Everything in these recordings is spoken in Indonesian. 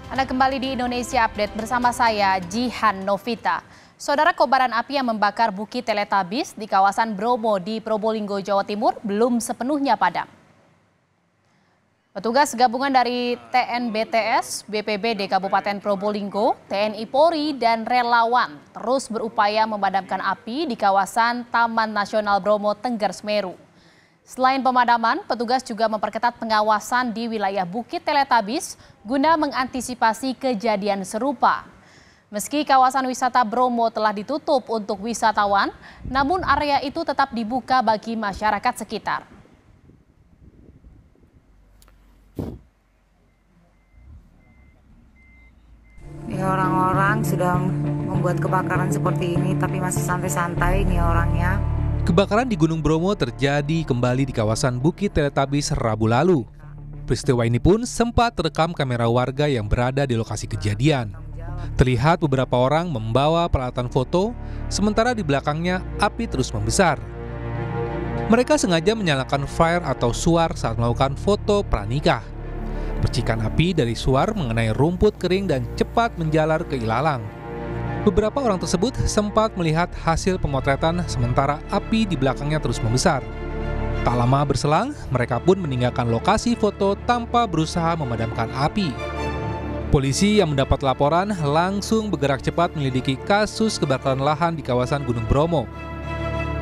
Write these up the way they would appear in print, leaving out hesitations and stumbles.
Anda kembali di Indonesia Update bersama saya, Jihan Novita. Saudara, kobaran api yang membakar Bukit Teletabis di kawasan Bromo di Probolinggo, Jawa Timur belum sepenuhnya padam. Petugas gabungan dari TNBTS, BPBD Kabupaten Probolinggo, TNI Polri, dan relawan terus berupaya memadamkan api di kawasan Taman Nasional Bromo Tengger Semeru. Selain pemadaman, petugas juga memperketat pengawasan di wilayah Bukit Teletabis guna mengantisipasi kejadian serupa. Meski kawasan wisata Bromo telah ditutup untuk wisatawan, namun area itu tetap dibuka bagi masyarakat sekitar. Ini orang-orang sudah membuat kebakaran seperti ini, tapi masih santai-santai nih orangnya. Kebakaran di Gunung Bromo terjadi kembali di kawasan Bukit Teletabis Rabu lalu. Peristiwa ini pun sempat terekam kamera warga yang berada di lokasi kejadian. Terlihat beberapa orang membawa peralatan foto, sementara di belakangnya api terus membesar. Mereka sengaja menyalakan flare atau suar saat melakukan foto pranikah. Percikan api dari suar mengenai rumput kering dan cepat menjalar ke ilalang. Beberapa orang tersebut sempat melihat hasil pemotretan sementara api di belakangnya terus membesar. Tak lama berselang, mereka pun meninggalkan lokasi foto tanpa berusaha memadamkan api. Polisi yang mendapat laporan langsung bergerak cepat menyelidiki kasus kebakaran lahan di kawasan Gunung Bromo.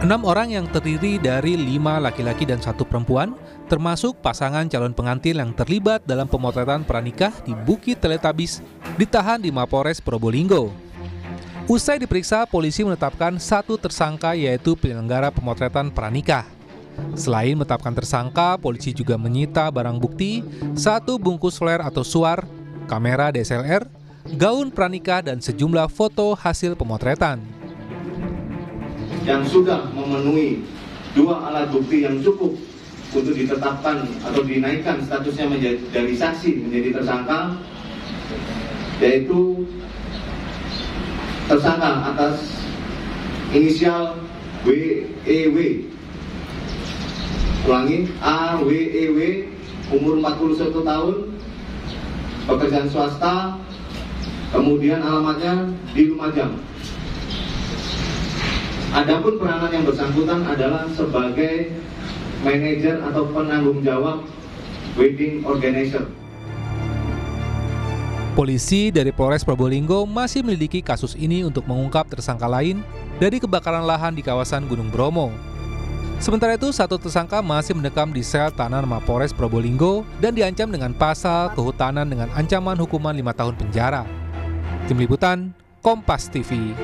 6 orang yang terdiri dari 5 laki-laki dan 1 perempuan, termasuk pasangan calon pengantin yang terlibat dalam pemotretan pranikah di Bukit Teletabis, ditahan di Mapores Probolinggo. Usai diperiksa, polisi menetapkan 1 tersangka yaitu penyelenggara pemotretan pranikah. Selain menetapkan tersangka, polisi juga menyita barang bukti, 1 bungkus flare atau suar, kamera DSLR, gaun pranikah, dan sejumlah foto hasil pemotretan. Yang sudah memenuhi 2 alat bukti yang cukup untuk ditetapkan atau dinaikkan statusnya dari saksi menjadi tersangka, yaitu tersangka atas inisial WEW, ulangi, AWEW, umur 41 tahun, pekerjaan swasta, kemudian alamatnya di Lumajang. Adapun peranan yang bersangkutan adalah sebagai manajer atau penanggung jawab wedding organizer. Polisi dari Polres Probolinggo masih menyelidiki kasus ini untuk mengungkap tersangka lain dari kebakaran lahan di kawasan Gunung Bromo. Sementara itu, 1 tersangka masih mendekam di sel tahanan Mapores Probolinggo dan diancam dengan pasal kehutanan dengan ancaman hukuman 5 tahun penjara. Tim Liputan, Kompas TV.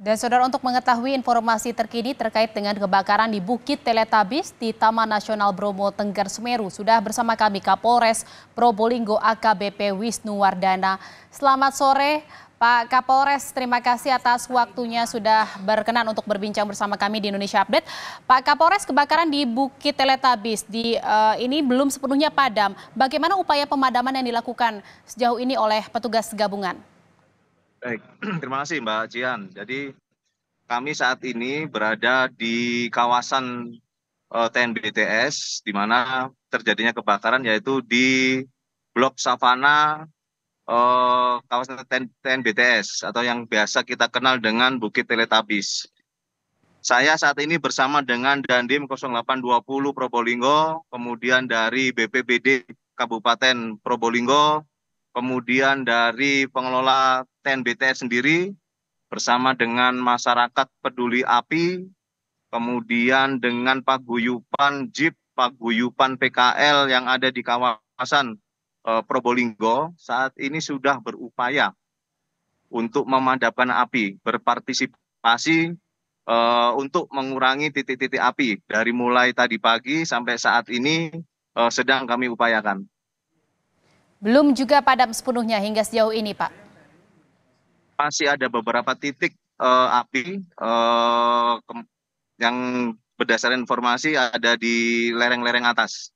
Dan saudara, untuk mengetahui informasi terkini terkait dengan kebakaran di Bukit Teletabis di Taman Nasional Bromo Tengger Semeru, sudah bersama kami Kapolres Probolinggo AKBP Wisnu Wardana. Selamat sore Pak Kapolres, terima kasih atas waktunya sudah berkenan untuk berbincang bersama kami di Indonesia Update. Pak Kapolres, kebakaran di Bukit Teletabis ini belum sepenuhnya padam. Bagaimana upaya pemadaman yang dilakukan sejauh ini oleh petugas gabungan? Baik, terima kasih Mbak Jian. Jadi kami saat ini berada di kawasan TNBTS, di mana terjadinya kebakaran yaitu di Blok Savana kawasan TNBTS atau yang biasa kita kenal dengan Bukit Teletabis. Saya saat ini bersama dengan Dandim 0820 Probolinggo, kemudian dari BPBD Kabupaten Probolinggo, kemudian dari pengelola TNBTS sendiri bersama dengan masyarakat peduli api, kemudian dengan paguyuban JIP, paguyuban PKL yang ada di kawasan Probolinggo, saat ini sudah berupaya untuk memadamkan api, berpartisipasi untuk mengurangi titik-titik api dari mulai tadi pagi sampai saat ini sedang kami upayakan. Belum juga padam sepenuhnya hingga sejauh ini, Pak? Masih ada beberapa titik api yang berdasarkan informasi ada di lereng-lereng atas.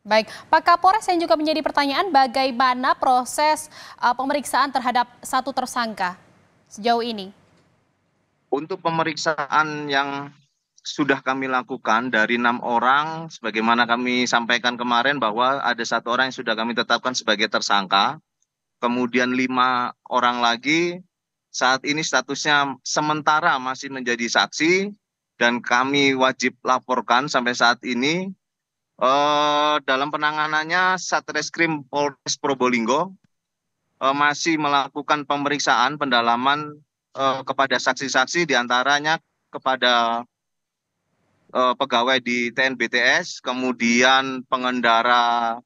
Baik, Pak Kapolres, yang juga menjadi pertanyaan, bagaimana proses pemeriksaan terhadap 1 tersangka sejauh ini? Untuk pemeriksaan yang sudah kami lakukan dari 6 orang, sebagaimana kami sampaikan kemarin bahwa ada 1 orang yang sudah kami tetapkan sebagai tersangka, kemudian 5 orang lagi saat ini statusnya sementara masih menjadi saksi dan kami wajib laporkan sampai saat ini. Dalam penanganannya Satreskrim Polres Probolinggo masih melakukan pemeriksaan pendalaman kepada saksi-saksi, diantaranya kepada pegawai di TNBTS, kemudian pengendara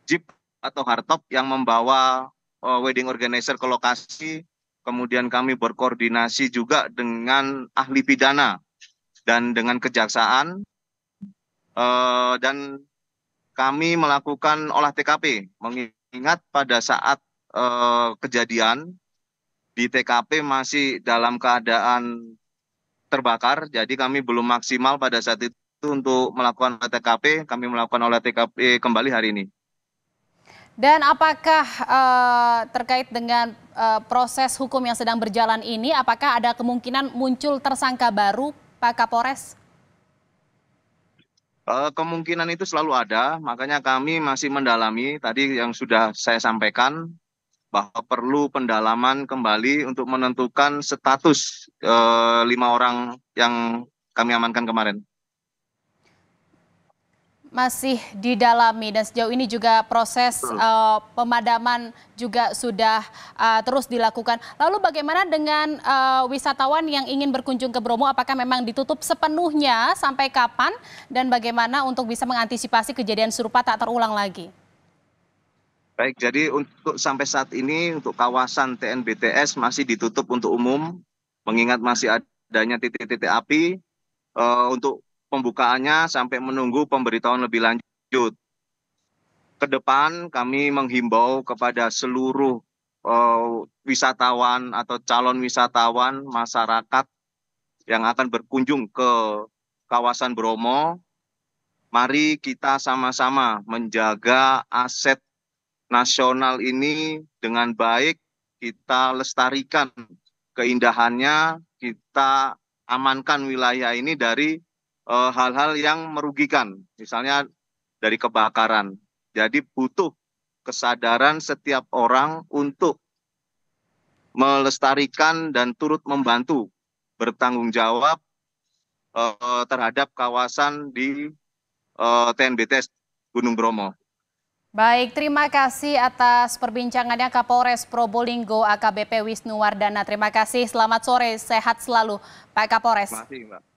jeep atau hardtop yang membawa wedding organizer ke lokasi, kemudian kami berkoordinasi juga dengan ahli pidana dan dengan kejaksaan, dan kami melakukan olah TKP, mengingat pada saat kejadian di TKP masih dalam keadaan terbakar, jadi kami belum maksimal pada saat itu untuk melakukan olah TKP. Kami melakukan olah TKP kembali hari ini. Dan apakah terkait dengan proses hukum yang sedang berjalan ini, apakah ada kemungkinan muncul tersangka baru, Pak Kapolres? Kemungkinan itu selalu ada, makanya kami masih mendalami tadi yang sudah saya sampaikan, bahwa perlu pendalaman kembali untuk menentukan status 5 orang yang kami amankan kemarin. Masih didalami dan sejauh ini juga proses pemadaman juga sudah terus dilakukan. Lalu bagaimana dengan wisatawan yang ingin berkunjung ke Bromo, apakah memang ditutup sepenuhnya sampai kapan dan bagaimana untuk bisa mengantisipasi kejadian serupa tak terulang lagi? Baik, jadi untuk sampai saat ini untuk kawasan TNBTS masih ditutup untuk umum, mengingat masih adanya titik-titik api. Untuk pembukaannya sampai menunggu pemberitahuan lebih lanjut. Ke depan kami menghimbau kepada seluruh wisatawan atau calon wisatawan masyarakat yang akan berkunjung ke kawasan Bromo, mari kita sama-sama menjaga aset nasional ini dengan baik, kita lestarikan keindahannya, kita amankan wilayah ini dari hal-hal yang merugikan, misalnya dari kebakaran. Jadi butuh kesadaran setiap orang untuk melestarikan dan turut membantu bertanggung jawab terhadap kawasan di TNBTS Gunung Bromo. Baik, terima kasih atas perbincangannya Kapolres Probolinggo AKBP Wisnu Wardana. Terima kasih, selamat sore, sehat selalu Pak Kapolres. Terima kasih, Mbak.